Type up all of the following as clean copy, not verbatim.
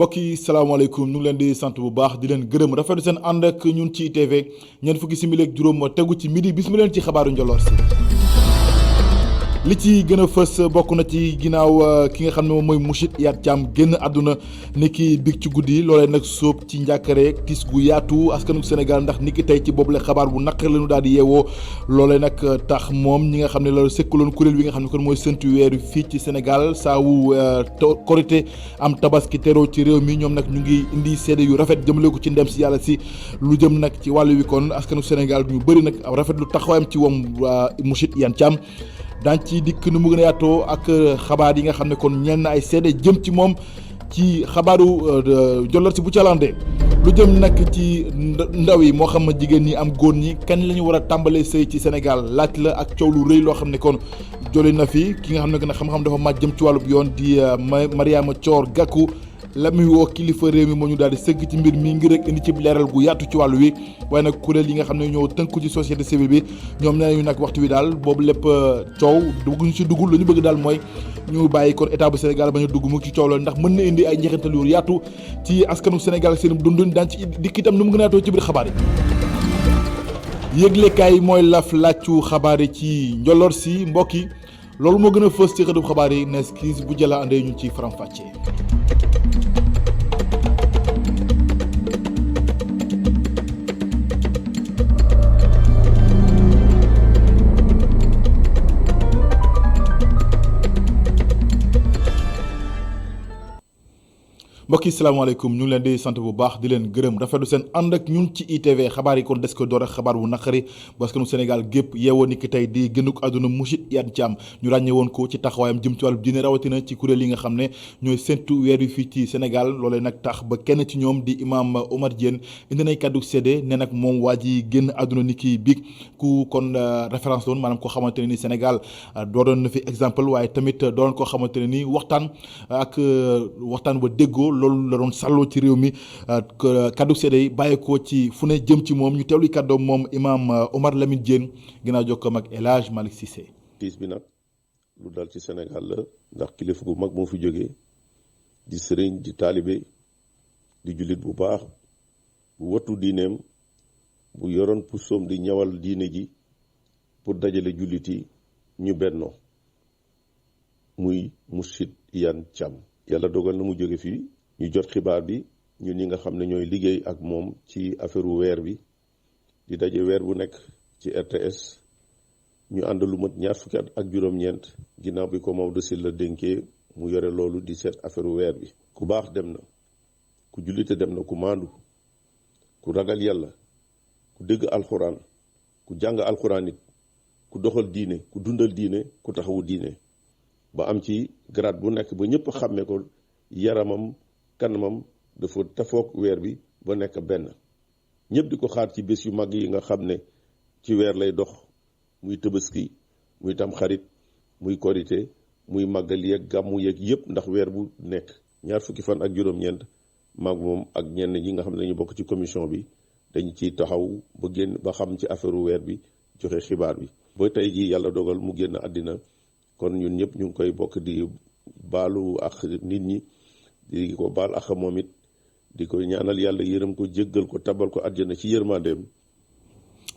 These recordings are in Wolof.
mbokk yi salaamaaleykum ñu ngi leen di sant bu baax di leen gërëm rafetlu seen ànd ak ñun ci ITV ñeent fukki simili ak juróom tegu ci midi bis mu leen ci xabaaru njoloor si li ci gën a fës bokk na ci ginnaaw ki nga xam ne moom mooy Mourchid Iyane Thiam génn àdduna niki big ci guddi loolee nag sóob ci njàkkare tis gu yaatu askanu Sénégal ndax niki tey ci boobule xabaar bu naqar la ñu daal di yeewoo loolee nag tax moom ñi nga xam ne la sëkkaloon kuréel wi nga xam ne kon mooy sëntu weeru fii ci Sénégal saa wu korité am tabaski teroo ci réew mi ñoom nag ñu ngi indi seede yu rafet jëmale ko ci ndem si yàlla si lu jëm nag ci wàllu wi kon askanu Sénégal ñu bëri nag rafet lu taxawaayam ci wom Mourchid Iyane Thiam daañ ci dikk nu mu gën a yaatoo ak xabaar yi nga xam ne kon ñenn ay seede jëm ci moom ci xabaaru jollar si bu calande lu jëm nag ci ndaw yi moo xam jigéen ñi am góor ñi kañ la ñu war a tàmbalee sëy ci Sénégal laaj la ak coow lu rëy loo xam ne kon jole na fi ki nga xam ne que xam-xam dafa màcc jëm ci wàllub yoon di Mariama Thior Gakou la muy woo kilifa réew mi moo ñu daal di sëgg ci mbir mi ngir rek indi ci leeral gu yaatu ci wàllu wi waaye nag kuréel yi nga xam ne ñoo tënku ci société civile bi ñoom nee nañu nag waxtu wi daal boobu lépp coow dugguñu ci dugg lu ñu bëgg daal mooy ñu bàyyi kon état bu Sénégal ba ñu dugg mu ci coow la ndax mën na indi ay njeexintal yu yaatu ci askanu Sénégal ak seen dundun daan ci dikk itam nu mu gën a yaatoo ci biir xabaar yi yëglekaay mooy laf làccu xabaar yi ci njolloor si mbokk yi loolu moo gën a fës ci xëtub xabaar yi nes kiis bu jëla andee ñu ci faram-fàccee. mbokk yi salaamaaleykum ñu ngi leen di sant bu baax di leen gërëm rafetlu seen ànd ak ñun ci ITV xabaar yi kon des ko door ak xabaar bu naqari parce que nu Sénégal gépp yeewoo ni ki tey di gënuk àdduna Mourchid Iyane Thiam ñu ràññee woon ko ci taxawaayam jëm ci wàllu diine rawatina ci kuréel yi nga xam ne ñooy séntu weer wi fii ci Sénégal loolee nag tax ba kenn ci ñoom di imam Omar Diène indi nay kàddu séede ne nag moom waa ji génn àdduna ni ki biig ku kon référence doon maanaam koo xamante ne ni Sénégal doon na fi exemple waaye tamit doon koo xamante ne ni waxtaan ba déggoo loolu la doon sàlloo ci réew mi kaddu seede yi bàyyeekoo ci fu ne jëm ci moom ñu teewlu kàddoom moom imaam Omar Lamine Diène ginnaaw jokkoom ak El Hadj Malick Cissé. tiis bi nag lu dal ci Sénégal la ndax kilifa gu mag moo fi jógee di sëriñ di taalibe di jullit bu baax bu wattu diineem bu yoroon pusoom di ñawal diine ji pour dajale jullit yi ñu bennoo muy Mourchid Iyane Thiam. yàlla dogal na mu jóge fii ñu jot xibaar bi ñun ñi nga xam ne ñooy liggéey ak moom ci affaire weer bi di daje weer bu nekk ci RTS ñu ànd lu mat 20 at ak juróom-ñeent ginnaaw bi ko Maodo Sylla dénkee mu yore loolu di seet affaire weer bi. ku baax dem na ku jullite dem na ku maandu ku ragal yàlla ku dégg alxuraan ku jàng alxuraan it ku doxal diine ku dundal diine ku taxawu diine ba am ci grade bu nekk ba ñëpp xàmmee ko yaramam kanamam dafa tafoog weer bi ba nekk benn ñëpp di ko xaar ci bés yu mag yi nga xam ne ci weer lay dox muy tëbaski muy tamxarit muy korité muy màggal yeeg gàmmu yeeg yëpp ndax weer bu nekk 20 fan ak juróom-ñeent maag moom ak ñenn ñi nga xam ne dañu bokk ci commission bi dañu ciy taxaw ba génn ba xam ci affaire weer bi joxe xibaar bi ba tey jii yàlla dogal mu génn àddina kon ñun ñëpp ñu ngi koy bokk di baalu ak nit ñi di ko baal ak moom it di ko ñaanal yàlla yërëm ko jéggal ko tabal ko àjjana ci yërmandeem.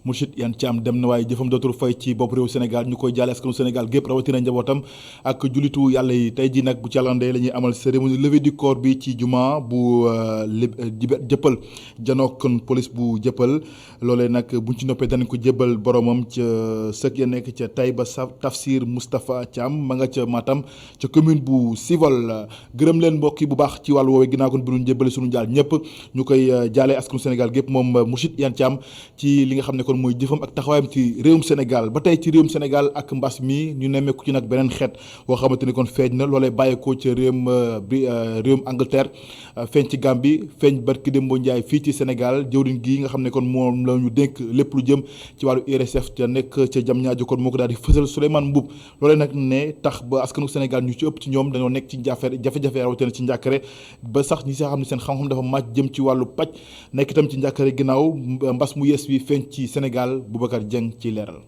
Mourchid Iyane Thiam dem na waaye jëfam dootul fay ci bopp réew Sénégal ñu koy jaale askanu Sénégal gépp rawatina njabootam ak jullitu yàlla yi tey jii nag bu calandee la ñuy amal cérémonie levée du corps bi ci juma bu jëppal janook kon police bu jëppal loolee nag buñ ci noppee danañ ko jébbal boromam ca sëk ya nekk ca Taïba Tafsir Moustapha Thiam ma nga ca Matam ca commune bu Civol gërëm leen mbokk yi bu baax ci wàllu woowee ginnaaw kon bi ñu jébbale suñu jaal ñëpp ñu koy jaale askanu Sénégal gépp moom Mourchid Iyane Thiam ci li nga xam ne kon mooy jëfam ak taxawaayam ci réewum Sénégal ba tey ci réewum Sénégal ak mbas mi ñu nemmeeku ci nag beneen xeet boo xamante ni kon feeñ na loolee bàyyeekoo ci réewum Angleterre feeñ ci Gambie feeñ barki Dembo Ndiaye fii ci Sénégal jëwriñ gi nga xam ne kon moom la ñu dénk lépp lu jëm ci wàllu IRSF ca nekk ca Diamniadio kon moo ko daal di fësal Souleymane Mboup loolee nag ne tax ba askanu Sénégal ñu ci ëpp ci ñoom dañoo nekk ci jafe-jafe rawatina ci njàkkare ba sax ñi si xam ne seen xam-xam dafa màcc jëm ci wàllu paj nekk itam ci njàkkare ginnaaw mbas mu yees bi feeñ ci Sénégal Boubacar Dieng ci leeral.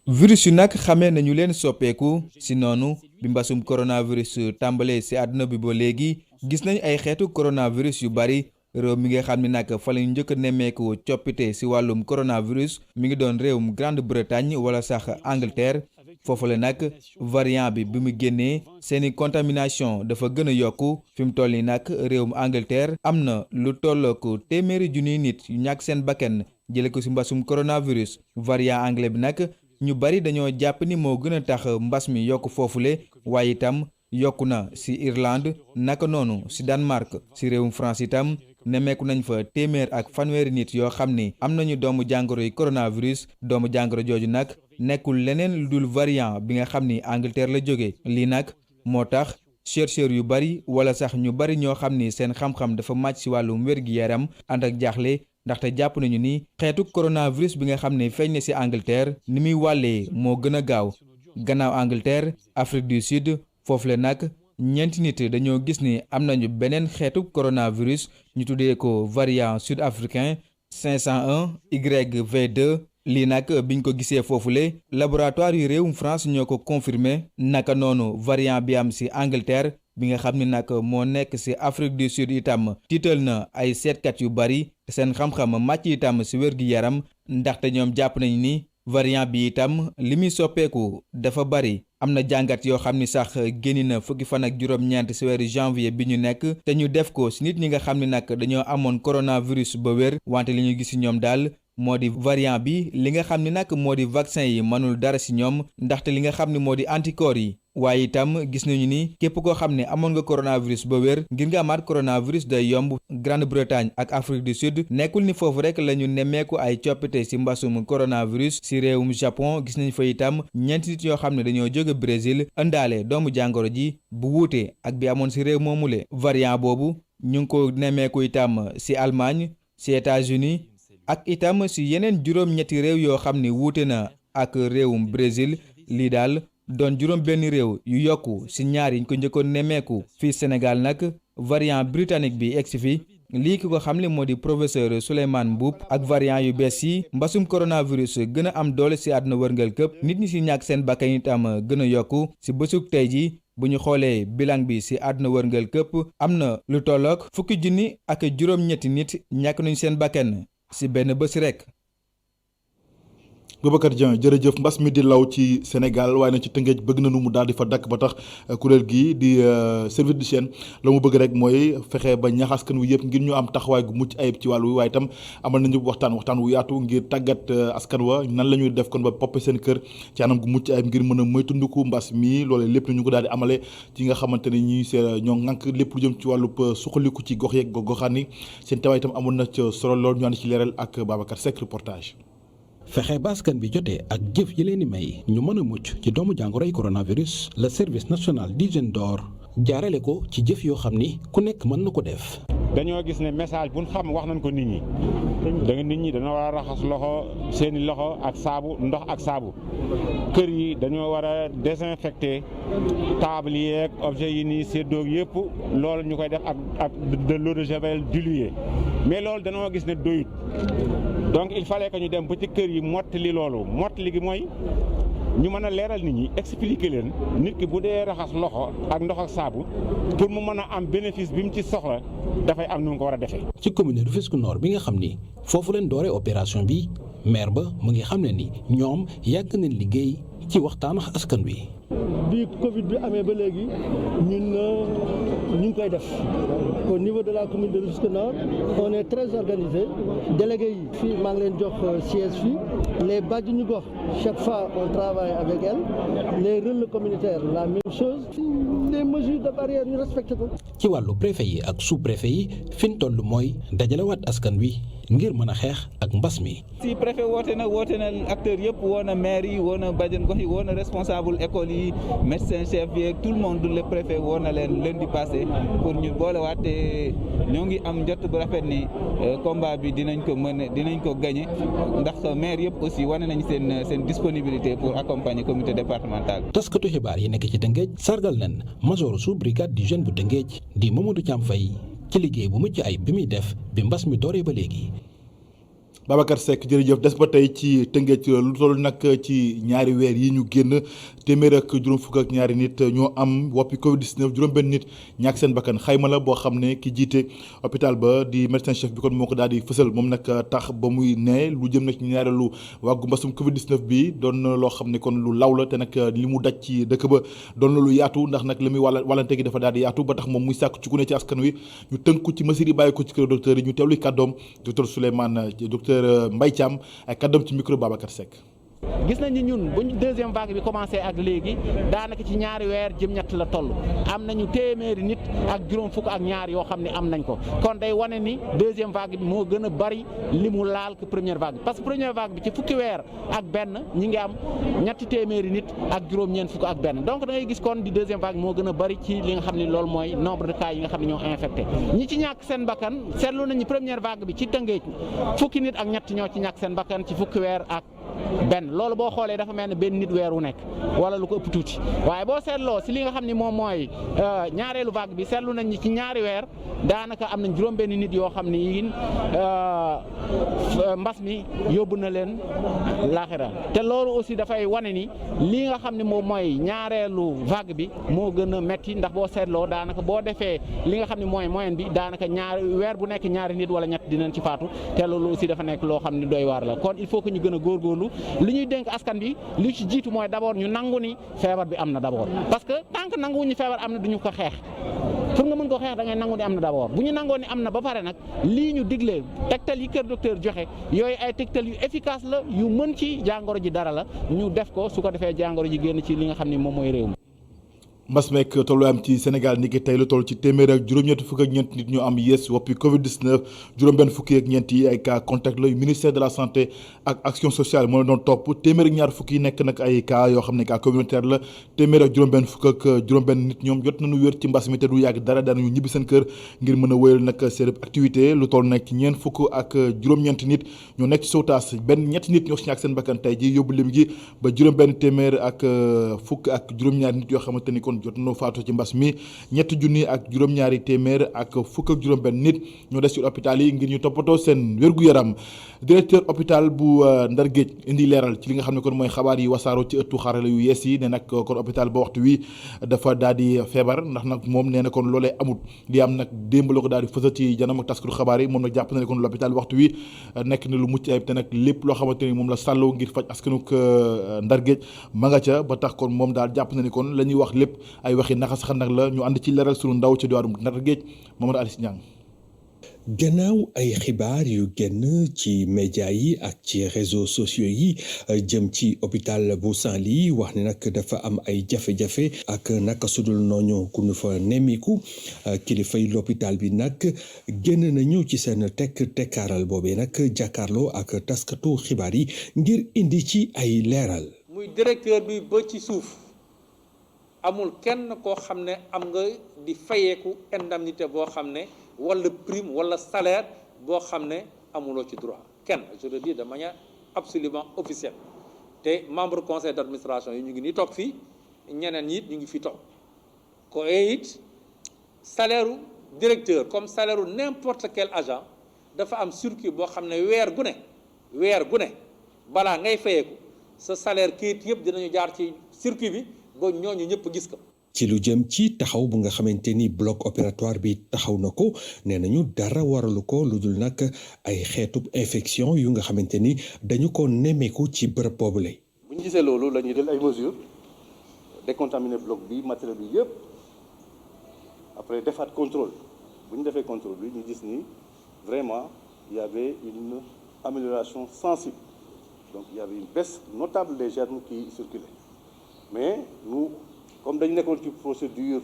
virus yu nag xamee nañu leen soppeeku si noonu bi mbasum coronavirus tàmbalee si àdduna bi ba léegi gis nañ ay xeetu coronavirus yu bari réew mi nga xam ne nag fa la ñu njëkk a nemmeeku coppite si wàllum coronavirus mi ngi doon réewum Grande-Bretagne wala sax Angleterre foofu la nag variant bi mu génnee seeni contamination dafa gën a yokku fi mu toll nii nag réewum Angleterre am na lu tollook téeméeri junniy nit yu ñàkk seen bakkan jële ko si mbasum coronavirus variant anglais bi nag ñu bari dañoo jàpp ni moo gën a tax mbas mi yokk foofule waaye itam yokku na si Irlande naka noonu si Danemark si réewum France itam nemmeeku nañ fa téeméer ak fanweeri nit yoo xam ni am nañu doomu jàngoro yi coronavirus doomu jàngoro jooju nag nekkul leneen lu dul variant bi nga xam ni Angleterre la jóge lii nag moo tax chercheurs yu bari wala sax ñu bari ñoo xam ni seen xam-xam dafa màcc si wàllum wér-gi-yaram ànd ak jaaxle ndaxte jàpp nañu ni xeetu coronavirus bi nga xam ne feeñ na si Angleterre ni muy wàllee moo gën a gaaw gannaaw Angleterre Afrique du Sud foofu la nag ñeenti nit dañoo gis ni am nañu beneen xeetu coronavirus ñu tuddee ko variant sud-africain 501 YV2 lii nag biñ ko gisee foofule laboratoire yu réewum France ñoo ko confirmé naka noonu variant bi am ci Angleterre bi nga xam ne nag moo nekk ci Afrique du Sud itam tiital na ay seetkat yu bari seen xam-xam màcc itam ci wér-gi-yaram ndaxte ñoom jàpp nañu ni variant bi itam li muy soppeeku dafa bari am na jàngat yoo xam ni sax génn na fukki fan ak juróom-ñeent ci weeru janvier bi ñu nekk te ñu def ko ci nit ñi nga xam ne nag dañoo amoon coronavirus ba wér wante li ñu gis ci ñoom daal moo di variant bi li nga xam ne nag moo di vaccin yi mënul dara ci ñoom ndaxte li nga xam ne moo di anticorps yi waaye itam gis nañu ni képp koo xam ne amoon nga coronavirus ba wér ngir nga amaat coronavirus day yomb Grande-Bretagne ak Afrique du Sud nekkul ni foofu rek la ñu nemmeeku ay coppite ci mbasum coronavirus ci réewum Japon gis nañ fa itam ñeenti nit yoo xam ne dañoo jóge Brésil ëndaale doomu jàngoro ji bu wuute ak bi amoon ci réew moomule variant boobu ñu ngi ko nemmeeku itam ci Allemagne ci États-Unis ak itam ci yeneen juróom-ñetti réew yoo xam ni wuute na ak réewum Brésil lii daal doon juróom benn réew yu yokku ci ñaar yiñ ko njëkkoon nemmeeku fii Sénégal nag variant britannique bi egsi fi lii ki ko xam ne moo di professeur Souleymane Mboup ak variant yu bees yi mbasum coronavirus gën a am doole ci àdduna wërngal këpp nit ñi ci ñàkk seen bakkan itam gën a yokku ci bésug tey ji bu ñu xoolee bilan bi ci àdduna wërngal këpp am na lu tollook 10,000 ak juróom-ñetti nit ñàkk nañu seen bakkan ci benn bés rek. Boubacar Dieng jërëjëf mbas mi di law ci Sénégal waaye na ci Tëngéej bëgg na nu mu daal di fa dakk ba tax kuréel gi di service d'hygiène la mu bëgg rek mooy fexe ba ñaxaskan wi yëpp ngir ñu am taxawaay gu mucc ayib ci wàllu wi waaye itam amal nañu waxtaan wu yaatu ngir tàggat askan wa nan la ñuy def kon ba poppe seen kër ci anam gu mucc ayib ngir mën a moytandiku mbas mi loolee lépp ñu ko daal di amale ci nga xamante ne ñi ñoo ŋànk lépp lu jëm ci wàllu suqaliku ci gox yeeg goxaan yi seen tawaay itam amoon na ca solo lool ñu ànd ci leeral ak Babacar Seck reportage. fexe ba askan bi jotee ak jëf yi leen di may ñu mën a mucc ci doomu jàngoroy coronavirus le service national d'hygiène door jaarale ko ci jëf yoo xam ni ku nekk mën na ko def. dañoo gis ne message bu ñu xam wax nañ ko nit ñi nit ñi dañoo war a raxas loxo seeni loxo ak saabu ndox ak saabu kër yi dañoo war a désinfecter table yeeg objet yi nii séddoog yëpp loolu ñu koy def ak de l'eau de javel diluée mais loolu dañoo gis ne doyut donc il fallait que ñu dem ba ci kër yi mottali loolu mottali gi mooy ñu mën a leeral nit ñi expliquer leen nit ki bu dee raxas loxo ak ndox ak saabu pour mu mën a am bénéfice bi mu ci soxla dafay am nu mu ko war a defee. ci commune Rufisque Nord bi nga xam ni foofu leen dooree opération bi maire ba mu ngi xam ne ni ñoom yàgg nañ liggéey ci waxtaan ak askan wi. bi Covid bi amee ba léegi ñun ñu ngi koy def au niveau de la commune de Rufisque Nord on est très organisé délégué yi fii maa ngi leen jox siège fii les bàjjenu gox chaque fois on travaille avec elles les relais communautaires la même chose les mesures de barrière ñu respecté ko. ci wàllu préfet yi ak sous préfet yi fi ñu toll mooy dajalewaat askan wi ngir mën a xeex ak mbas mi. si préfet woote na acteurs yëpp woo na maire yi woo na bàjjen gox yi woo na responsable école yi médecin chef yi tout le monde le préfet woo na leen lundi passé pour ñu boolewaat te ñoo ngi am njott bu rafet ni combat bi dinañ ko gagné ndax maire yëpp aussi wane nañ seen disponibilité pour accompagner comité départemental. taskatu xibaar yi nekk ci Tëngéej sargal nañ major sous brigade du jeune bu Tëngéej di Mamadou Thiam Faye ci liggéey bu mucc ay bi muy def bi mbas mi dooree ba léegi. Babacar Seck jërëjëf des ba tey ci Tëngéej lu toll nag ci ñaari weer yi ñu génn téeméer ak juróom fukk ak ñaari nit ñoo am woppi Covid-19 juróom-benn nit ñàkk seen bakkan xayma la boo xam ne ki jiite hôpital ba di médecin chef bi kon moo ko daal di fësal moom nag tax ba muy ne lu jëm nag ci ñaareelu wàggu mbasum Covid-19 bi doon na loo xam ne kon lu law la te nag li mu daj ci dëkk ba doon na lu yaatu ndax nag li muy wàllante gi dafa daal di yaatu ba tax moom muy sàkk ci ku ne ci askan wi ñu tënku ci mesures yi bàyyi ko ci kër docteur yi ñu teewlu kàddoom docteur Mbaye Thiam ay kàddoom ci micro Babacar Seck. gis nañ ni ñun buñ deuxième vague bi commencé ak léegi daanaka ci ñaari weer jëm ñett la toll am nañu téeméeri nit ak juróom fukk ak ñaar yoo xam ne am nañ ko kon day wane ni deuxième vague bi moo gën a bari li mu laal que première vague bi parce que première vague bi ci fukki weer ak benn ñi ngi am ñetti téeméeri nit ak juróom-ñeent fukk ak benn donc da ngay gis kon di deuxième vague moo gën a bari ci li nga xam ne loolu mooy nombre de cas yi nga xam ne ñoo infecté ñi ci ñàkk seen bakkan seetlu nañu première vague bi ci Tëngéej fukki nit ak ñett ñoo ci ñàkk seen bakkan ci fukki weer ak benn loolu boo xoolee dafa mel ne benn nit weer wu nekk wala lu ko ëpp tuuti waaye boo seetloo si li nga xam ni moom mooy ñaareelu vague bi seetlu nañ ci ñaari weer daanaka am nañ juróom-benn nit yoo xam ni yii mbas mi yóbbu na leen laaxira te loolu aussi dafay wane ni li nga xam ne moom mooy ñaareelu vague bi moo gën a metti ndax boo seetloo daanaka boo defee li nga xam ne mooy moyenne bi daanaka ñaari weer bu nekk ñaari nit wala ñett dinañ ci faatu te loolu aussi dafa nekk loo xam ne doy waar la kon il faut que ñu gën a góorgóorlu li ñuy dénk askan bi li ci jiitu mooy d'abord ñu nangu ni feebar bi am na d'abord parce que tant que nanguwuñu feebar am na duñu ko xeex pour nga mën ko xeex da ngay nangu ni am na d'abord bu ñu nangoo ni am na ba pare nag lii ñu digle tegtal yi kër docteur joxe yooyu ay tegtal yu efficace la yu mën ci jàngoro ji dara la ñu def ko su ko defee jàngoro ji génn ci li nga xam ni moom mooy réew mi. mbas meek tolluwaayam ci Sénégal ni ki tey lu toll ci téeméer ak juróom-ñetti fukk ak ñeent nit ñu am yees woppi Covid-19 juróom-benn fukki ak ñeent yi ay cas contact la yu ministère de la santé ak action sociale moo la doon topp téeméer ak ñaar fukk yi nekk nag ay cas yoo xam ne cas communautaire la téeméer ak juróom-benn fukk ak juróom-benn nit ñoom jot nañu wér ci mbas mi te du yàgg dara daanañu ñibbi seen kër ngir mën a wéyal nag seen activité lu toll nag ci ñeent fukk ak juróom-ñeenti nit ñoo nekk ci sowtaas ñetti nit ñoo si ñàkk seen bakkan tey ji yóbbu lim gi ba juróom-benn téeméer ak fukk ak juróom-ñaar nit yoo xamante ni kon jot nañu faatu ci mbas mi ñetti junni ak juróom-ñaari téeméer ak fukk ak juróom-benn nit ñoo des ci hôpital yi ngir ñu toppatoo seen wér-gu-yaram directeur hôpital bu Ndar Géej indi leeral ci li nga xam ne kon mooy xabaar yi wasaaroo ci ëttu xarala yu yees yi ne nag kon hôpital ba waxtu wi dafa daal di feebar ndax nag moom nee na kon loolee amut li am nag démb la ko daal di fësal ci janam ak taskatu xabaar yi moom nag jàpp na ne kon l'hôpital waxtu wi nekk na lu mucc ayib te nag lépp loo xamante ni moom la sàlloo ngir faj askanuk Ndar Géej ma nga ca ba tax kon moom daal jàpp na ni kon la ñuy wax lépp ay waxi naxas xam nag la ñu ànd ci leeral sunu ndaw ci diwaanu Ndar Géej Mamadou Alice Niang. gannaaw ay xibaar yu génn ci média yi ak ci réseaux sociaux yi jëm ci hôpital bu Saint-Louis wax ne nag dafa am ay jafe-jafe ak naka sudul nooñu ku nu fa nemmiku kilifay l'hôpital bi nag génn nañu ci seen tekkaaral boobee nag jàkkaarloo ak taskatu xibaar yi ngir indi ci ay leeral. muy directeur bi ba ci suuf amul kenn koo xam ne am nga di fayeeku indemnité boo xam ne wala prime wala salaire boo xam ne amuloo ci droit kenn je le dis de manière absolument officielle te membre conseil d'administration yi ñu ngi nii toog fii ñeneen ñi it ñu ngi fi toog ko it salaire u directeur comme salaire u n'importe quel agent dafa am circuit boo xam ne weer gu ne balaa ngay fayeeku sa salaire kayit yëpp dinañu jaar ci circuit bi ba ñooñu ñëpp gis ko. ci lu jëm ci taxaw bu nga xamante ni bloc opératoire bi taxaw na ko nee nañu dara waralu ko lu dul nag ay xeetub infection yu nga xamante ni dañu ko nemmeeku ci bërëb boobule. bu ñu gisee loolu la ñuy jël ay mesures décontaminer bloc bi matériel bi yëpp après defaat contrôle bu ñu defee contrôle bi ñu gis ni vraiment il y avait une amélioration sensible donc il y avait une baisse notable des germes qui circulaient mais nous. Comme dañu nekkoon ci procédure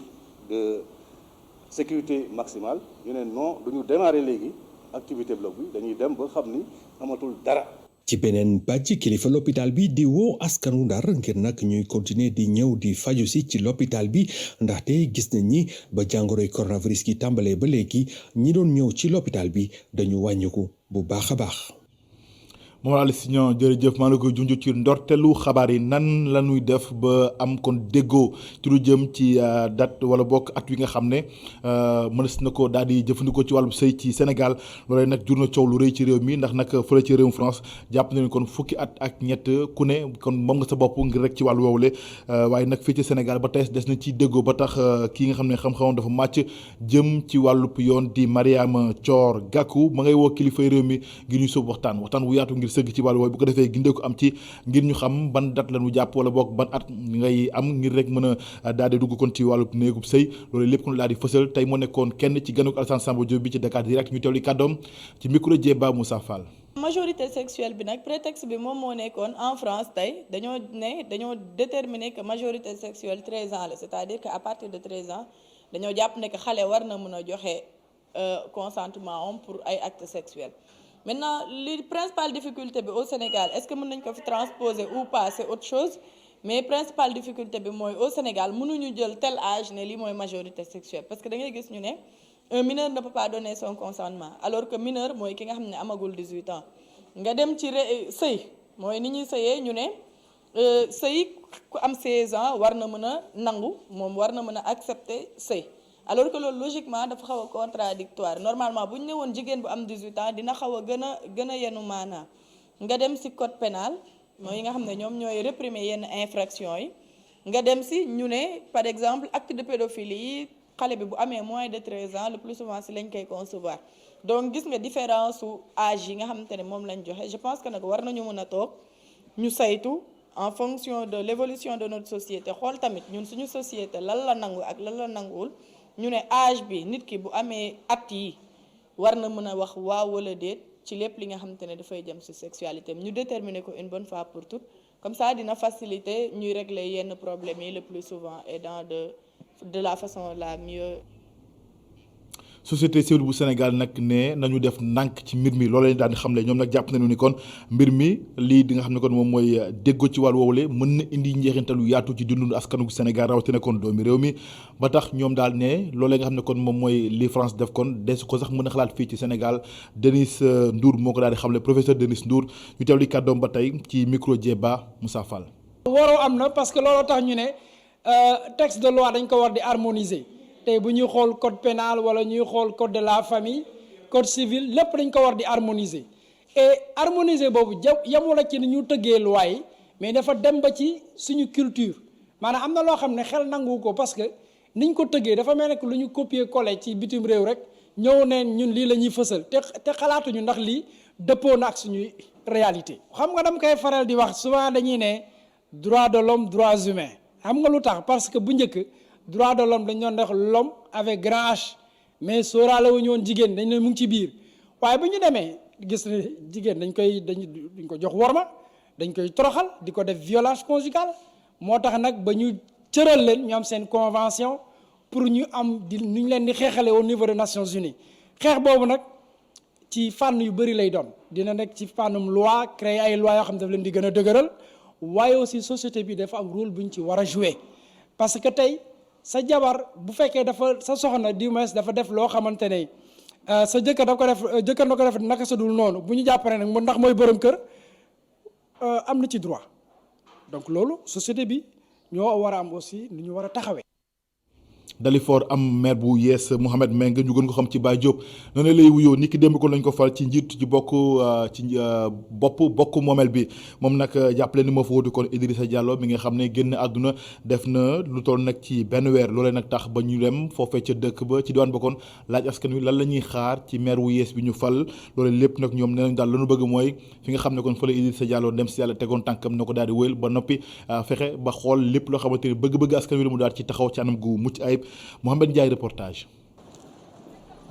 de sécurité maximale ñu ne non duñu démarrer léegi activité bloc bi dañuy dem ba xam ni amatul dara. ci beneen pàcc kilifa l'hôpital bi di woo askanu Ndar ngir nag ñuy continuer di ñëw di faju si ci l'hôpital bi ndaxte gis nañ ni ba jàngoroy coronavirus gi tàmbalee ba léegi ñi doon ñëw ci l'hôpital bi dañu wàññiku bu baax a baax. Momar Aliou Signan jërëjëf maa ngi la koy junj ci ndorteelu xabaar yi nan la ñuy def ba am kon déggoo ci lu jëm ci date wala bokk at wi nga xam ne mënees na ko daal di jëfandikoo ci wàllu sëy ci Sénégal loolee nag jur na coow lu rëy ci réew mi ndax nag fële ci réewum France jàpp nañu kon fukki at ak ñett ku ne kon moom nga sa bopp ngir rek ci wàllu woowule waaye nag fii ci Sénégal ba tey des na ci déggoo ba tax kii nga xam ne xam-xamam dafa màcc jëm ci wàllub yoon di Mariama Thior Gakou ma ngay woo kilifay réew mi ngir ñu sóob waxtaan wu yaatu ngir sëgg ci wàllu woowu bu ko defee gindee ko am ci ngir ñu xam ban date la ñu jàpp wala boog ban at ngay am ngir rek mën a daal di dugg kon ci wàllu néegub sëy loolu lépp kon daal di fësal tey moo nekkoon kenn ci ganuk Alassane Samba Diop bi ci Dakar Direct ñu teewli kàddoom ci micro Djeba Moussa Fall. majorité sexuelle bi nag prétexte bi moom moo nekkoon en France tey dañoo déterminer que majorité sexuelle 13 ans la c'est-à-dire que à partir de 13 ans dañoo jàpp ne que xale war na mën a joxe consentement am pour ay actes sexuels. Maintenant li principale difficulté bi au Sénégal est-ce que mën nañ ko fi transposer ou pas c'est autre chose mais principale difficulté bi mooy au Sénégal mënuñu jël tel âge ne lii mooy majorité sexuelle parce que da ngay gis ñu ne un mineur ne peut pas donner son consentement alors que mineur mooy ki nga xam ne amagul 18 ans nga dem ci sëy mooy ni ñuy sëyee ñu ne sëy ku am 16 ans war na mën a nangu moom war na mën a accepter sëy alors que loolu logiquement dafa xaw a contradictoire normalement bu ñu ne woon jigéen bu am 18 ans dina xaw a gën a yenu maanaa nga dem ci code pénal mooy yi nga xam ne ñoom ñooy réprimer yenn infraction yi nga dem ci ñu ne par exemple acte de pédophilie yi xale bi bu amee moins de 13 ans le plus souvent ci lañ koy concevoir donc gis nga différence su âge yi nga xamante ne moom lañ joxe je pense que nag war nañu mën a toog ñu saytu en fonction de l'évolution de notre société xool tamit ñun suñu société lan la nangu ak lan la nanguwul ñu ne âge bi nit ki bu amee at yi war na mën a wax waaw wala déet ci lépp li nga xamante ne dafay jëm ci sexualité ñu déterminer ko une bonne fois pour toutes comme ça dina faciliter ñuy régler yenn problèmes yi le plus souvent et dans de la façon la mieux. société civile bu Sénégal nag ne nañu def ndànk ci mbir mi loolu lañu daan di xamle ñoom nag jàpp nañu ni kon mbir mi lii di nga xam ne kon moom mooy déggoo ci wàllu woowule mën na indi njeexintalu yaatu ci dundu askanu Sénégal rawatina kon doomi réew mi ba tax ñoom daal ne loolee nga xam ne kon moom mooy li France def kon des ko sax mën a xalaat fii ci Sénégal Denis Ndour moo ko daal di xamle professeur Denis Ndour ñu teewli kàddoom ba tey ci micro Djeba Moussa Fall. waroo am na parce que looloo tax ñu ne texte de loi dañ ko war di harmoniser. tey bu ñuy xool code pénal wala ñuy xool code de la famille code civil lépp dañ ko war di harmoniser et harmoniser boobu yemul ci ni ñu tëggee loi yi mais dafa dem ba ci suñu culture maanaam am na loo xam ne xel nangu ko parce que niñ ko tëggee dafa mel ne que lu ñu copier coller ci bitim réew rek ñëw neen ñun lii la ñuy fësal te xalaatuñu ndax lii dëppoo na ak suñuy réalité. xam nga dama koy faral di wax souvent dañuy ne droit de l'homme droits humains xam nga lu tax parce que bu njëkk. droit de l'homme dañ doon def l'homme avec grand H mais sóoraale wu ñu woon jigéen dañ ne mu ngi ci biir waaye bu ñu demee gis ne jigéen dañ ko jox worma dañ koy toroxal di ko def violence conjugale moo tax nag ba ñu cëral leen ñu am seen convention pour ñu am nu ñu leen di xeexale au niveau des Nations Unies xeex boobu nag ci fànn yu bëri lay doon dina nekk ci fànnum loi créer ay loi yoo xam ne daf leen di gën a dëgëral waaye aussi société bi dafa am rôle bu ñu ci war a jouer parce que tey sa jabar bu fekkee dafa sa soxna du moins dafa def loo xamante ne sa jëkkër da ko def naka sa dul noonu bu ñu jàppale nag ndax mooy borom kër am na ci droit donc loolu société bi ñoo war a am aussi nu ñu war a taxawee. Dalifort am maire bu yees Mouhamed Meng ñu gën ko xam ci Baye Diop noonu lay wuyoo ni ki démb ko lañ ko fal ci njiit ci bokk moomel bi moom nag jàppale ni moo fa wutu kon Idrissa Diallo mi nga xam ne génn àdduna def na lu toll nag ci benn weer loolee nag tax ba ñu dem foofee ca dëkk ba ci diwaan ba kon laaj askan wi lan la ñuy xaar ci maire wu yees bi ñu fal loolee lépp nag ñoom nee nañ daal lañu bëgg mooy fi nga xam ne kon fa la Idrissa Diallo dem si yàlla tegoon tànkam na ko daal di wéyal ba noppi fexe ba xool lépp loo xamante ni bëgg-bëgg askan wi la mu daal ci taxaw ci anam gu mucc ayib Mohamed Ndiaye reportage.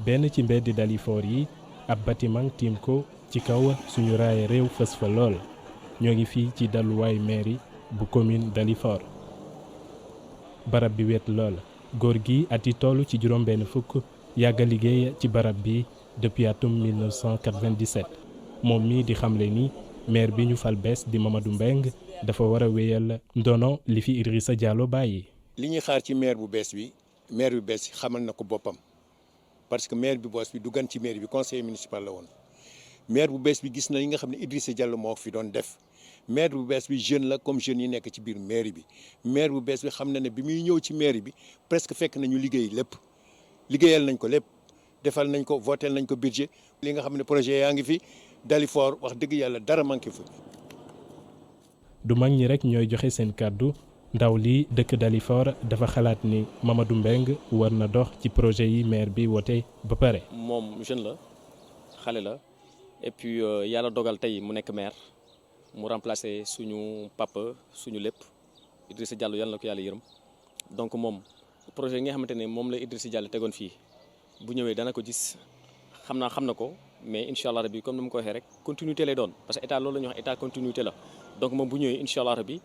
benn ci mbeddi Dalifort yi ab bâtiment tiim ko ci kaw suñu raaya réew fës fa lool ñoo ngi fii ci daluwaay mairie bu commune Dalifort barab bi wet lool góor gi at yi toll ci juróom-benn fukk yàgg a liggéey ci barab bi depuis atum 1997 moom mii di xamle ni maire bi ñu fal bees di Mamadou Mbeng dafa war a wéyal ndono li fi Idrissa Diallo bàyyi. li ñuy xaar ci maire bu bees bi xamal na ko boppam parce que maire bi boos bi du gan ci maire bi conseiller municipal la woon maire bu bees bi gis na yi nga xam ne Idrissa Diallo moo fi doon def maire bu bees bi jeune la comme jeunes yi nekk ci biir mairie bi maire bu bees bi xam na ne bi muy ñëw ci mairie bi presque fekk nañu liggéey lépp liggéeyal nañ ko lépp defal nañ ko voté nañ ko budget li nga xam ne projet yaa ngi fi Dalifort wax dëgg yàlla dara manqué fa. du mag ñi rek ñooy joxe seen kàddu ndaw lii dëkk Dalifort dafa xalaat ni Mamadou Mbengue war na dox ci projet yi maire bi wote ba pare. moom jeune la xale la et puis yàlla dogal tey mu nekk maire mu remplacer suñu papa suñu lépp Idrissa Diallo yàlla na ko yàlla yërëm donc moom projet yi nga xamante ne moom la Idrissa Diallo tegoon fii bu ñëwee dana ko gis xam na ko mais incha allah rabi comme ni ma ko waxee rek continuité lay doon parce que état loolu la ñuy wax état continuité la donc moom bu ñëwee incha allah rabi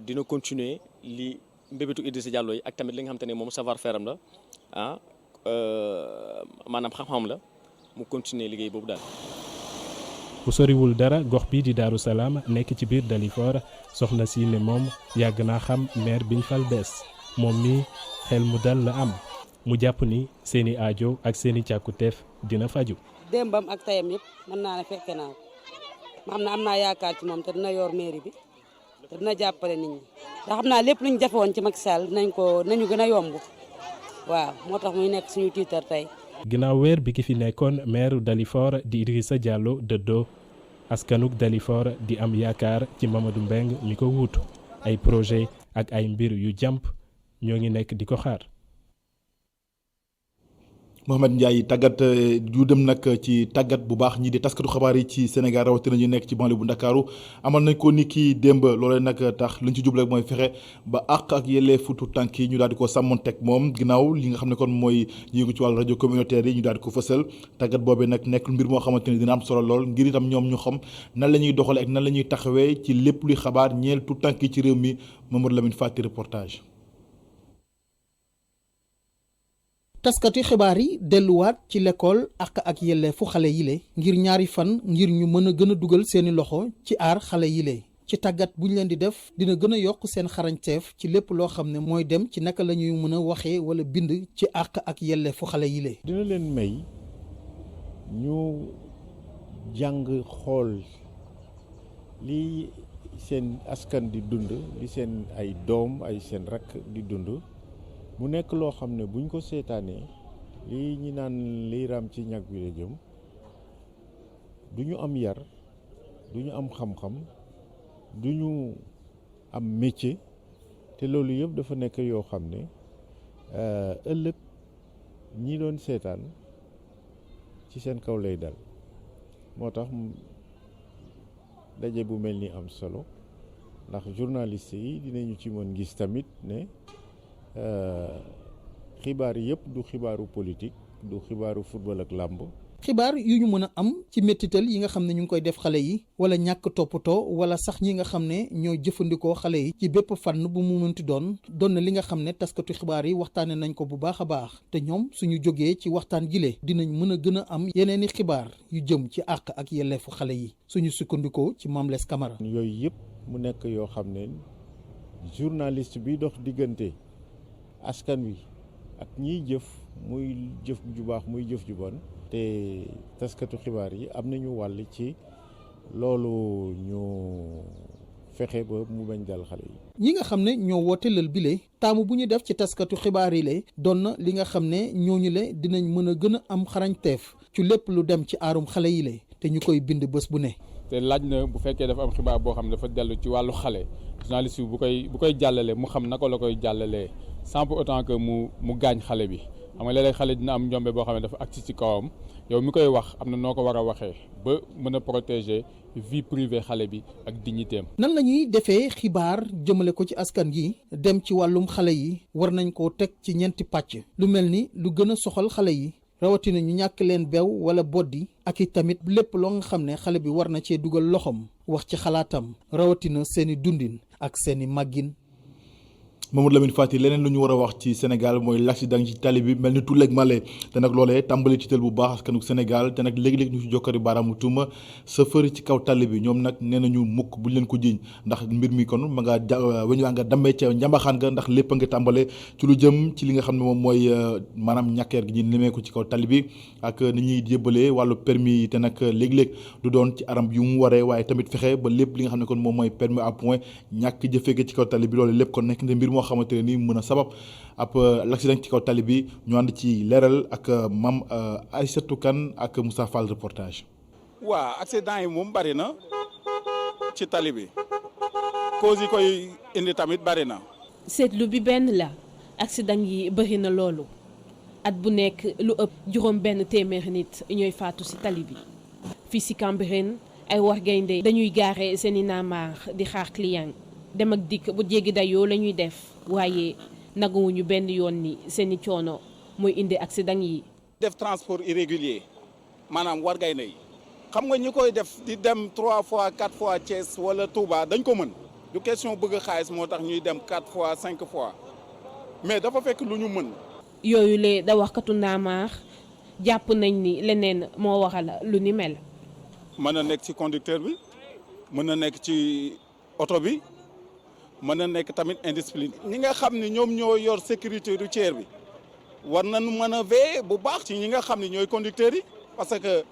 dina continuer li mbébétu Idrissa Diallo yi ak tamit li nga xamante ne moom savoir faire am la maanaam xam-xam la mu continuer liggéey boobu daal. bu soriwul dara gox bi di Daaru Salaam nekk ci biir Dalifort soxna si ne moom yàgg naa xam maire biñ fal bees moom mi xel mu dal la am mu jàpp ni seeni aajo ak seeni càkkuteef dina faju. démbam ak tayam yëpp mën naa ne fekke naa ko ma xam ne am naa yaakaar ci moom te dina yor mairie bi te dina jàppale nit ñi ndax xam naa lépp lu ñu jafe woon ci Macky Sall nañu gën a yomb waaw moo tax muy nekk suñu tiitar tey. ginnaaw weer bi ki fi nekkoon maire Dalifort di Idrissa Diallo dëddoo askanuk Dalifort di am yaakaar ci Mamadou Mbengue mi ko wuutu ay projet ak ay mbir yu jàmp ñoo ngi nekk di ko xaar. Mohamed Ndiaye tàggat yu dem nag ci tàggat bu baax ñii di taskatu xabaar yi ci Sénégal rawatina ñu nekk ci banlieue bu Ndakaaru amal nañ ko ni ki démb loolee nag tax luñ ci jublu rek mooy fexe ba àq ak yelleefu tuut tànk yi ñu daal di ko sàmmonteeg moom ginnaaw li nga xam ne kon mooy yëngu ci wàllu rajo communautaire yi ñu daal di ko fësal tàggat boobee nag nekk mbir moo xamante ne dina am solo lool ngir itam ñoom ñu xam nan la ñuy doxalee ak nan la ñuy taxawee ci lépp luy xabaar ñeel tuut tànk yi ci réew mi Mamadou Lamine Fati reportage. taskati xibaar yi delluwaat ci l'école ak yelleefu xale yile ngir ñaari fan ngir ñu mën a gën a dugal seeni loxo ci aar xale yile ci tàggat bu ñu leen di def dina gën a yokk seen xarañteef ci lépp loo xam ne mooy dem ci naka la ñuy mën a waxee wala bind ci ak yelleefu xale yile. dina leen may ñu jàng xool li seen askan di dund li seen ay doom ay seen rakk di dund. mu nekk loo xam ne buñ ko seetaanee lii ñi naan liy raam ci ñag bi la jëm du ñu am yar du ñu am xam-xam du ñu am métier te loolu yëpp dafa nekk yoo xam ne ëllëg ñi doon seetaan ci seen kaw lay dal moo tax daje bu mel ni am solo ndax journaliste yi dinañu ci mën gis tamit ne xibaar yëpp du xibaaru politique du xibaaru football ak làmb xibaar yu ñu mën a am ci mettital yi nga xam ne ñu ngi koy def xale yi wala ñàkk toppatoo wala sax ñi nga xam ne ñooy jëfandikoo xale yi ci bépp fànn bu mu mënti doon na li nga xam ne taskatu xibaar yi waxtaane nañ ko bu baax a baax te ñoom suñu jógee ci waxtaan gile dinañ mën a gën a am yeneeni xibaar yu jëm ci àq ak yelleefu xale yi suñu sukkandikoo ci Mame Less Camara. yooyu yëpp mu nekk yoo xam ne journaliste bi dox diggante askan wi ak ñiy jëf muy jëf ju baax muy jëf ju bon te taskatu xibaar yi am nañu wàll ci loolu ñu fexe ba mu bañ dal xale yi. ñi nga xam ne ñoo woote lël bile taamu bu ñu def ci taskatu xibaar yi le doon na li nga xam ne ñooñu le dinañ mën a gën a am xarañteef ci lépp lu dem ci aarum xale yi le te ñu koy bind bés bu ne. te laaj na bu fekkee dafa am xibaar boo xam ne dafa dellu ci wàllu xale journaliste bi bu koy jàllale mu xam naka la koy jàllalee sans pour autant que mu gaañ xale bi xam nga léeg-léeg xale dina am njombe boo xam ne dafa agsi ci kawam yow mi koy wax am na noo ko war a waxee ba mën a protéger vie privée xale bi ak dignitéem. nan la ñuy defee xibaar jëmale ko ci askan gi dem ci wàllum xale yi war nañ koo teg ci ñeenti pàcc lu mel ni lu gën a soxal xale yi rawatina ñu ñàkk leen bew wala boddi ak i tamit lépp loo nga xam ne xale bi war na cee dugal loxoom wax ci xalaatam rawatina seeni dundin ak seeni màggin. Mamadou Lamine Fati leneen lu ñu war a wax ci Sénégal mooy l'accident ci tali bi mel ni tulleeg male te nag loolee tàmbali ci tël bu baax askanu Sénégal te nag léegi-léegi ñu ci jokkari baaraamu tuuma chauffeur ci kaw tali bi ñoom nag nee nañu mukk buñ leen ko jiiñ ndax mbir mi kon ma nga weñ waa nga dammee ca njambaxaan nga ndax lépp a nga tàmbale ci lu jëm ci li nga xam ne moom mooy maanaam ñàkkeer gi ñu nemeeku ci kaw tali bi ak ni ñuy yëbbalee wàllu permis yi te nag léegi-léeg du doon ci aram yu mu waree waaye tamit fexe ba lépp li nga xam ne kon moom mooy permis à point ñàkk jëfee ci kaw tali bi loolu lépp kon nekk na mbir moo xamante ne nii mën a sabab ab l'accident ci kaw tali bi ñu ànd ci leeral ak Mame Aïssatou Kane ak Moussa Fall reportage. waa accident yi moom bari na ci tali bi cause yi koy indi tamit bari na. seetlu bi benn la accident yi bari na loolu at bu nekk lu ëpp juróom benn téeméeri nit ñooy faatu ci tali bi fii ci Cambérène ay war gaynde dañuy gaare seeni naamaar di xaar client dem ak dikk bu jéggi dayoo la ñuy def waaye naguwuñu benn yoon ni seeni coono mooy indi accident yi. def transport irrégulier maanaam war gaynde yi xam nga ñi koy def di dem 3 fois 4 fois Thiès wala Touba dañ ko mën du question bëgg xaalis moo tax ñuy dem 4 fois 5 fois mais dafa fekk lu ñu mën. yooyu lee da waxkatu naamaar jàpp nañ ni leneen moo waral lu ni mel. mën na nekk ci conducteur bi mën na nekk ci oto bi mën na nekk tamit indiscipline. ñi nga xam ne ñoom ñoo yor sécurité routière bi war nañu mën a veiller bu baax ci ñi nga xam ne ñooy conducteurs yi parce que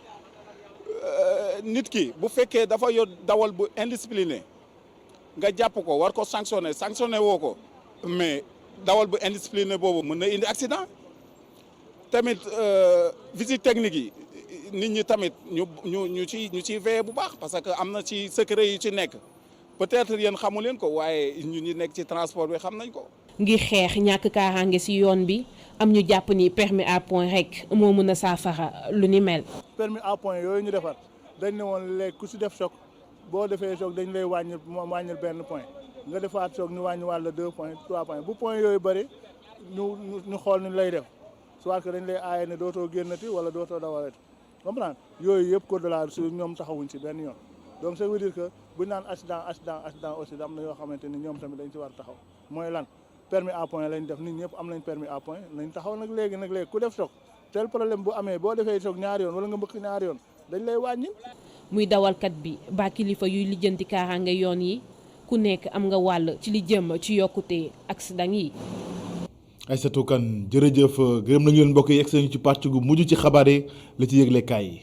nit ki bu fekkee dafa yor dawal bu indiscipliné nga jàpp ko war ko sanctionné woo ko mais dawal bu indiscipliné boobu mën na indi accident tamit visite technique yi. nit ñi tamit ñu ci veillé bu baax parce que am na ci secret yi ci nekk peut-être yéen xamu leen ko waaye ñun ñi nekk ci transport bi xam nañ ko. ngir xeex ñàkk kaaraange ci yoon bi am ñu jàpp ni permis à point rek moo mën a saafara lu ni mel. permis à point yooyu ñu defar dañ ne woon léegi ku ci def choc boo defee choc dañ lay wàññil benn point nga defaat choc ñu wàññi wàll 2 points 3 points bu point yooyu bëri ñu xool ni lay def soit que dañ lay aaye ne dootoo génnati wala dootoo dawalati. comprendre yooyu yëpp code de la route ñoom taxawuñ ci benn yoon donc ça veut dire que bu ñu naan accident aussi am na yoo xamante ni ñoom tamit dañ ci war a taxaw mooy lan permis à point lañ def nit ñëpp am nañ permis à point nañ taxaw nag léegi ku def choc tel problème bu amee boo defee choc ñaari yoon wala nga mbëkk ñaari yoon dañ lay wàññi. muy dawalkat bi ba kilifa yuy lijjanti kaaraange yoon yi ku nekk am nga wàll ci li jëm ci yokkute accident yi. Aïssatou Kane jërëjëf gërëm nañu leen mbokk yi yegg nañu ci pàcc gu mujj ci xabaar yi la ci yëglekaay yi.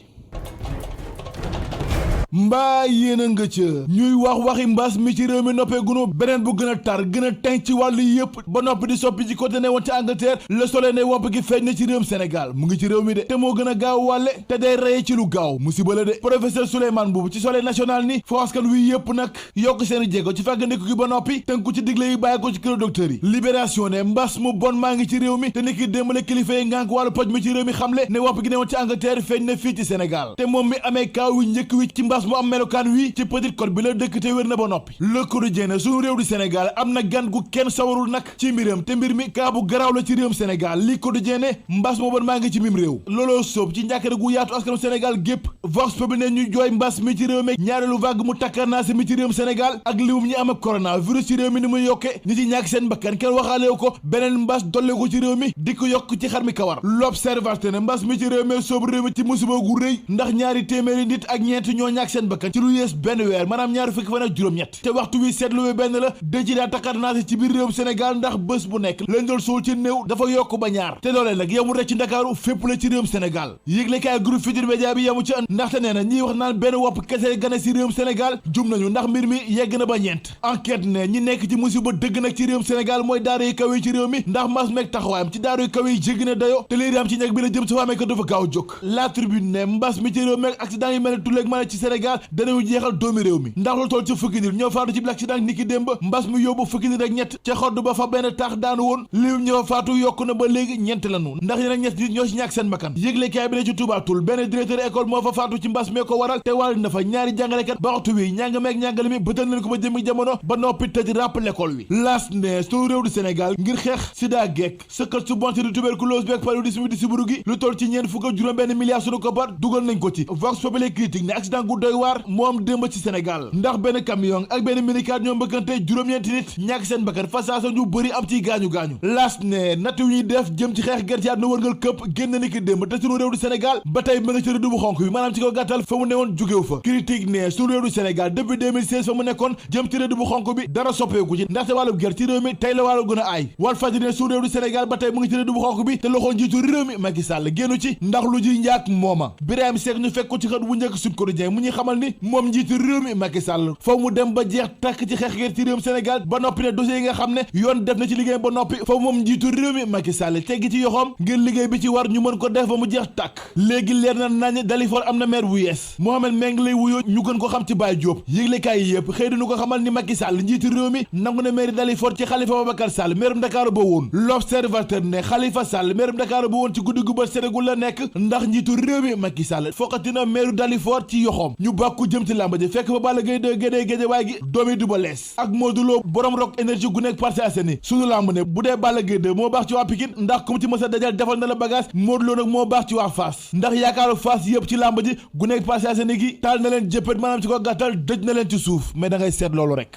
mbaa yéen a nga ca ñuy waxi mbas mi ci réew mi noppee gunu beneen bu gën a tar gën a teng ci wàllu yëpp ba noppi di soppi ci côté ne woon ci Angleterre le soleil ne wopp gi feeñ na ci réewum Sénégal mu ngi ci réew mi de te moo gën a gaaw wàlle te day reye ci lu gaaw musiba la de professeur Souleymane Boubou ci soleil national ni foo askan wi yëpp nag yokk seen jéego ci fàggandiku gi ba noppi tënku ci digle yi bàyyi ko ci kër docteur yi libération ne mbas mu bon maa ngi ci réew mi te ni ki démbale kilifa yi ngànk wàllu poj mi ci réew mi xamle ne wopp gi ne woon ci Angleterre feeñ na fii ci Sénégal te moom mi amee kaaw wi njëkk wi ci mbas mu am melokaan wi ci Petite Côte bi la dëkk te wér na ba noppi Le Quotidien suñu réew di Sénégal am na gan gu kenn sawarul nag ci mbiram te mbir mi kaa bu garaaw la ci réewum Sénégal li Quotidien mbas moo bon maa ngi ci mim réew looloo sóob ci njàkkare gu yaatu askanu Sénégal gépp Vox Populi ne ñu jooy mbas mi ci réew mi ñaareelu vague mu takkarnaase mi ci réewum Sénégal ak liwum ñi am ak coronavirus ci réew mi ni muy yokke ñi ci ñàkk seen bakkan kenn waxaalew ko beneen mbas dolle ko ci réew mi di ko yokk ci xar mi kawar L'Observateur ne mbas mi ci réew mi sóob réew mi ci musiba gu rëy ndax ñaari téeméeri nit ak ñeent ñoo ñàkk seen bakkan ci lu yées benn weer maanaam ñaari fukki fan ak juróom-ñett te waxtu wi seetluwee benn la dëj ci daa takkarnaase ci biir réewum Sénégal ndax bés bu nekk lañ doon suul ci néew dafa yokk ba ñaar te loolee nag yemul rek ci Ndakaaru fépp la ci réewum Sénégal yëglekaay groupe Futurs Médias bi yemu ci ndaxte nee na ñiy wax naan benn wopp kese gane si réewum Sénégal jum nañu ndax mbir mi yegg na ba ñeent enquête ne ñi nekk ci musiba dëgg nag ci réewum Sénégal mooy daara yi kaw yi ci réew mi ndax mbas meeg taxawaayam ci daara yu kaw yi jéggi na dayo te léegi am ci ñeg bi la jëm sa faamee ko dafa gaaw jóg La Tribune ne mbas mi ci réew meeg accident yi mel ne tuleeg mën ci Sénégal danañu jeexal doomi réew mi ndax lu toll ci fukki nit ñoo faatu ci accident niki démb mbas mi yóbbu fukki nit ak ñett ca xodd ba fa benn taax daanu woon lim ñoo faatu yokku na ba léegi ñeent lañu ndax yeneen ñett nit ñoo ci ñàkk seen bakkan yëglekaay bi ne ci tubaatul benn directeur école moo fa faatu ci mbas mee ko waral te wàll na fa ñaari jàngalekat ba waxtu wi ñàng meeg ñàngale mi bëtal nañ ko ba jëmi jamono ba noppi tëj ràpp l'école wi las ne sunu réew du Sénégal ngir xeex sida geek sëkkat su bonte di tuberculose beeg paludisme di sibiru gi lu toll ci ñeent fukk ak juróom benn milliards sunu koppar dugal nañ ko ci Vox Populi critique ne accident gu doy doy waar moo am démb ci Sénégal ndax benn camion ak benn minicar ñoo mbëkkante juróom-ñeenti nit ñàkk seen bakkan fa saasa ñu bëri am ci gaañu-gaañu laas ne natt yu ñuy def jëm ci xeex ger ci àdduna wërngal këpp génn ni ki démb te sunu réew du Sénégal ba tey ma nga ci rëdd bu xonk bi maanaam ci ko gàttal fa mu newoon jógew fa critique ne sunu réew du Sénégal depuis 2016 fa mu nekkoon jëm ci rëdd bu xonk bi dara soppeeku ci ndaxte wàllu ger ci réew mi tey la wàllu gën a aay Walf Fadjri ne sunu réew du Sénégal ba tey mu ngi ci rëdd bu xonk bi te loxo njiitu réew mi Macky Sall génnu ci ndax lu ji njaak mooma Birahim Seck ñu fekk ko ci xët bu njëkk Sud Quotidien mu ñuy xamal ni moom njiitu réew mi Macky Sall fa mu dem ba jeex tàkk ci xeex ger ci réewum Sénégal ba noppi ne dossier yi nga xam ne yoon def na ci liggéey ba noppi fa moom njiitu réew mi Macky Sall teggi ci yoxoom ngir liggéey bi ci war ñu mën ko def ba mu jeex tàkk léegi leer na nañ Dalifort am na maire bu yees Mohamed Meng lay wuyoo ñu gën ko xam ci Baye Diop yëglekaay yi yëpp xëy dañu ko xamal ni Macky Sall njiitu réew mi nangu na maire Dalifort ci Khalifa Babacar Sall maire Ndakaaru ba woon L'Observateur ne Khalifa Sall maire Ndakaaru ba woon ci guddi gu ba Sénégal la nekk ndax njiitu réew mi Macky Sall fokkatina maire Dalifort ci yoxoom ñu bàkku jëm ci làmb ji fekk fa Balla Gaye de gédee waay gi doomi Double Less ak Modou Lo borom Rock Énergie gu nekk Parcelles Assainies sunu làmb ne bu dee Balla Gaye de moo baax ci waa Pikine ndax comme ci mës a dajal defal na la bagage Modou Lo nag moo baax ci waa Fass ndax yaakaaru Fass yëpp ci làmb ji gu nekk Parcelles Assainies gi taal na leen jëppët maanaam ci ko gàttal dëj na leen ci suuf mais da ngay seet loolu rek.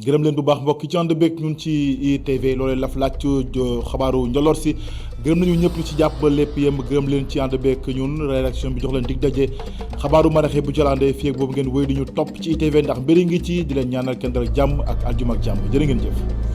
gërëm leen bu baax mbokk ci ànd beeg ñun ci ITV loolee laf laaj xabaaru njoloor si gërëm nañu ñëpp ñu ci jàpp ba lépp yem gërëm leen ci ànd beeg ñun rédaction bi jox leen dig daje xabaaru maraxe bu jëlaandee fii ak boobu ngeen wéy di ñu topp ci ITV ndax mbëri ngi ci di leen ñaanal kenn dal jàmm ak aljuma ak jàmm jërë ngeen jëf.